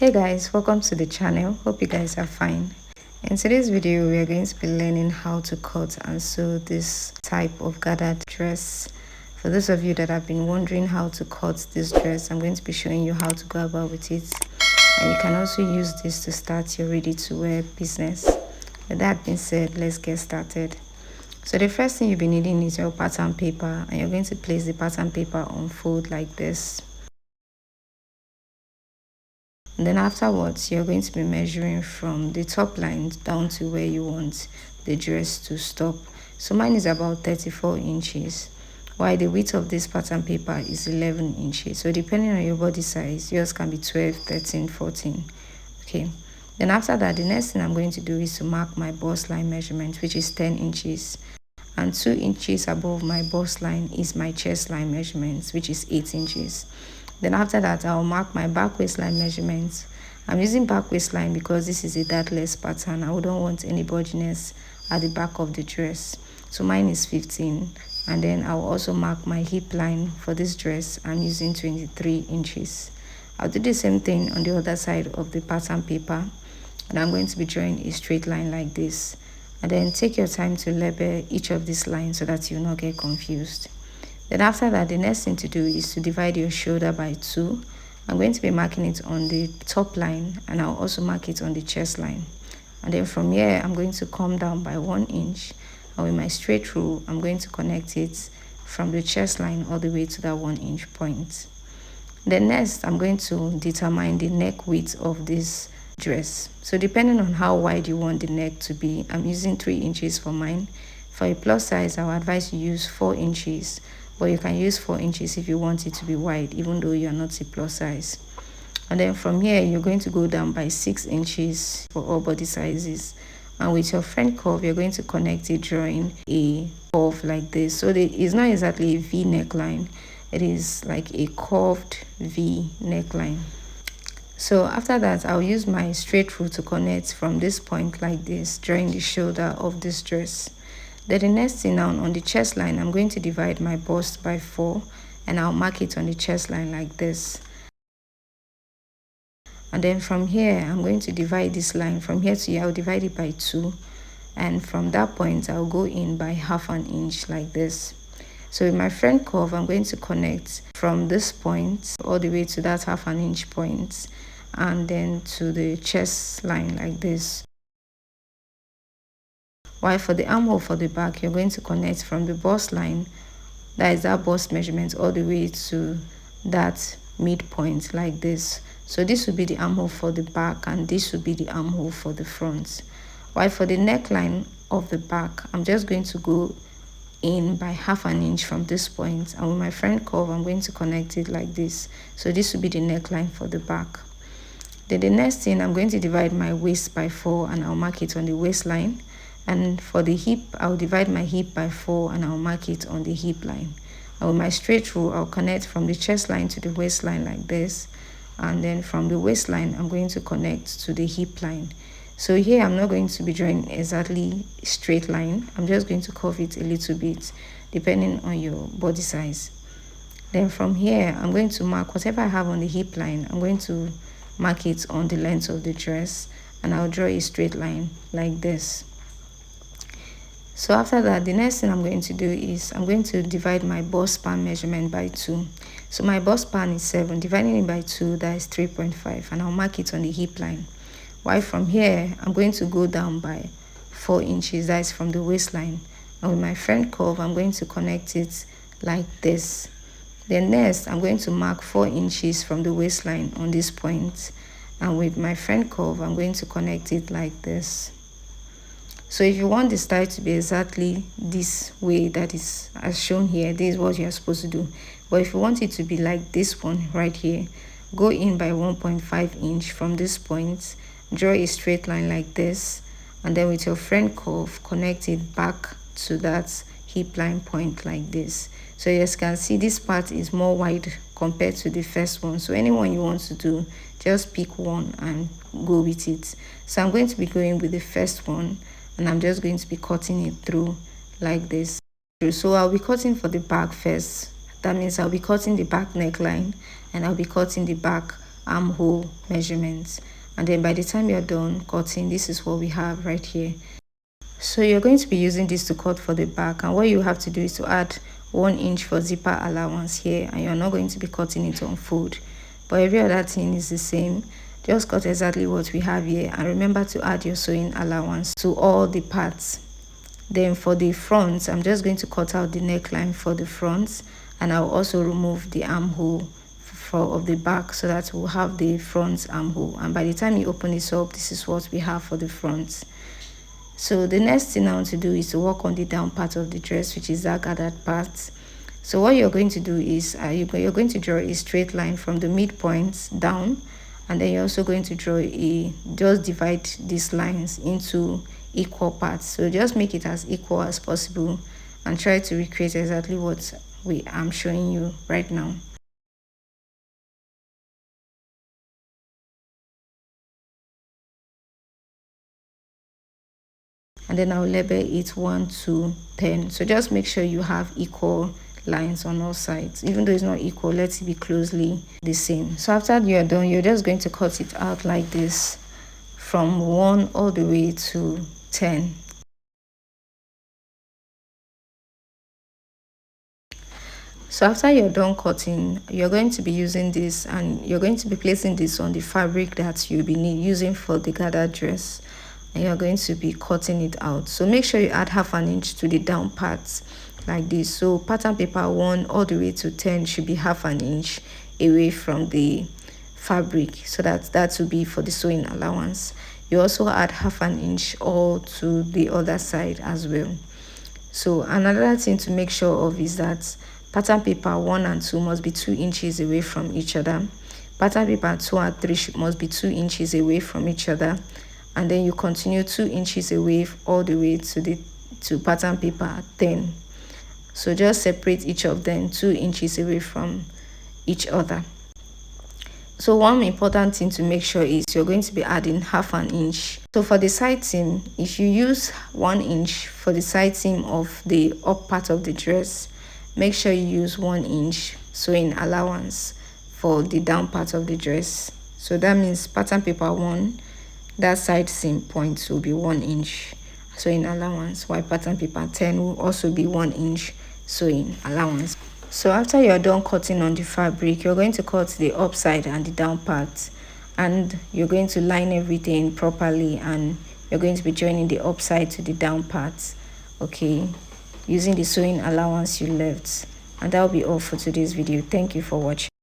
Hey guys, welcome to the channel. Hope you guys are fine. In today's video, we are going to be learning how to cut and sew this type of gathered dress. For those of you that have been wondering how to cut this dress, I'm going to be showing you how to go about with it. And you can also use this to start your ready-to-wear business. With that being said, let's get started. So the first thing you'll be needing is your pattern paper, and you're going to place the pattern paper on fold like this. And then afterwards, you're going to be measuring from the top line down to where you want the dress to stop. So mine is about 34 inches, while the width of this pattern paper is 11 inches. So depending on your body size, yours can be 12, 13, 14. Okay. Then after that, the next thing I'm going to do is to mark my bust line measurement, which is 10 inches. And 2 inches above my bust line is my chest line measurement, which is 8 inches. Then after that, I'll mark my back waistline measurements. I'm using back waistline because this is a dartless pattern. I wouldn't want any bulginess at the back of the dress. So mine is 15. And then I'll also mark my hip line for this dress. I'm using 23 inches. I'll do the same thing on the other side of the pattern paper. And I'm going to be drawing a straight line like this. And then take your time to label each of these lines so that you'll not get confused. Then after that, the next thing to do is to divide your shoulder by 2. I'm going to be marking it on the top line, and I'll also mark it on the chest line. And then from here, I'm going to come down by 1 inch. And with my straight rule, I'm going to connect it from the chest line all the way to that 1 inch point. Then next, I'm going to determine the neck width of this dress. So depending on how wide you want the neck to be, I'm using 3 inches for mine. For a plus size, I would advise you use 4 inches. But you can use 4 inches if you want it to be wide, even though you're not a plus size. And then from here, you're going to go down by 6 inches for all body sizes. And with your front curve, you're going to connect it drawing a curve like this. So it's not exactly a V neckline. It is like a curved V neckline. So after that, I'll use my straight rule to connect from this point like this, drawing the shoulder of this dress. Then the next thing now, on the chest line, I'm going to divide my bust by 4, and I'll mark it on the chest line like this. And then from here, I'm going to divide this line from here to here. I'll divide it by 2, and from that point, I'll go in by 1/2 inch like this. So with my front curve, I'm going to connect from this point all the way to that 1/2 inch point, and then to the chest line like this. While for the armhole for the back, you're going to connect from the bust line, that is that bust measurement, all the way to that midpoint like this. So this will be the armhole for the back, and this will be the armhole for the front. While for the neckline of the back, I'm just going to go in by 1/2 inch from this point, and with my front curve, I'm going to connect it like this. So this will be the neckline for the back. Then the next thing, I'm going to divide my waist by 4, and I'll mark it on the waistline. And for the hip, I'll divide my hip by 4, and I'll mark it on the hip line. And with my straight rule, I'll connect from the chest line to the waistline like this. And then from the waistline, I'm going to connect to the hip line. So here, I'm not going to be drawing exactly straight line. I'm just going to curve it a little bit, depending on your body size. Then from here, I'm going to mark whatever I have on the hip line. I'm going to mark it on the length of the dress, and I'll draw a straight line like this. So after that, the next thing I'm going to do is I'm going to divide my bust span measurement by 2. So my bust span is 7. Dividing it by 2, that is 3.5. And I'll mark it on the hip line. While from here, I'm going to go down by 4 inches. That is from the waistline. And with my front curve, I'm going to connect it like this. Then next, I'm going to mark 4 inches from the waistline on this point. And with my front curve, I'm going to connect it like this. So if you want the style to be exactly this way that is as shown here, this is what you're supposed to do. But if you want it to be like this one right here, go in by 1.5 inch from this point, draw a straight line like this, and then with your front curve, connect it back to that hip line point like this. So as you can see, this part is more wide compared to the first one. So anyone you want to do, just pick one and go with it. So I'm going to be going with the first one, and I'm just going to be cutting it through like this. So I'll be cutting for the back first. That means I'll be cutting the back neckline, and I'll be cutting the back armhole measurements. And then by the time you're done cutting, this is what we have right here. So you're going to be using this to cut for the back, and what you have to do is to add 1 inch for zipper allowance here, and you're not going to be cutting it on fold, but every other thing is the same. Just cut exactly what we have here, and remember to add your sewing allowance to all the parts. Then for the front, I'm just going to cut out the neckline for the front, and I'll also remove the armhole of the back, so that we'll have the front armhole. And by the time you open this up, this is what we have for the front. So the next thing I want to do is to work on the down part of the dress, which is that gathered part. So what you're going to do is you're going to draw a straight line from the midpoint down, and then you're also going to draw just divide these lines into equal parts. So just make it as equal as possible and try to recreate exactly what I'm showing you right now. And then I'll label it 1 to 10. So just make sure you have equal lines on all sides. Even though it's not equal, let it be closely the same. So after you're done, you're just going to cut it out like this from 1 all the way to 10. So after you're done cutting, you're going to be using this, and you're going to be placing this on the fabric that you'll be using for the gathered dress, and you're going to be cutting it out. So make sure you add 1/2 inch to the down parts like this. So pattern paper 1 all the way to 10 should be 1/2 inch away from the fabric, so that will be for the sewing allowance. You also add 1/2 inch all to the other side as well. So another thing to make sure of is that pattern paper 1 and 2 must be 2 inches away from each other. Pattern paper 2 and 3 must be 2 inches away from each other, and then you continue 2 inches away all the way to pattern paper 10. So just separate each of them 2 inches away from each other. So one important thing to make sure is you're going to be adding 1/2 inch. So for the side seam, if you use 1 inch for the side seam of the up part of the dress, make sure you use 1 inch sewing allowance for the down part of the dress. So that means pattern paper 1, that side seam point will be 1 inch sewing allowance, while pattern paper 10 will also be 1 inch sewing allowance. So after you're done cutting on the fabric, you're going to cut the upside and the down part, and you're going to line everything properly, and you're going to be joining the upside to the down part, okay, using the sewing allowance you left. And that will be all for today's video. Thank you for watching.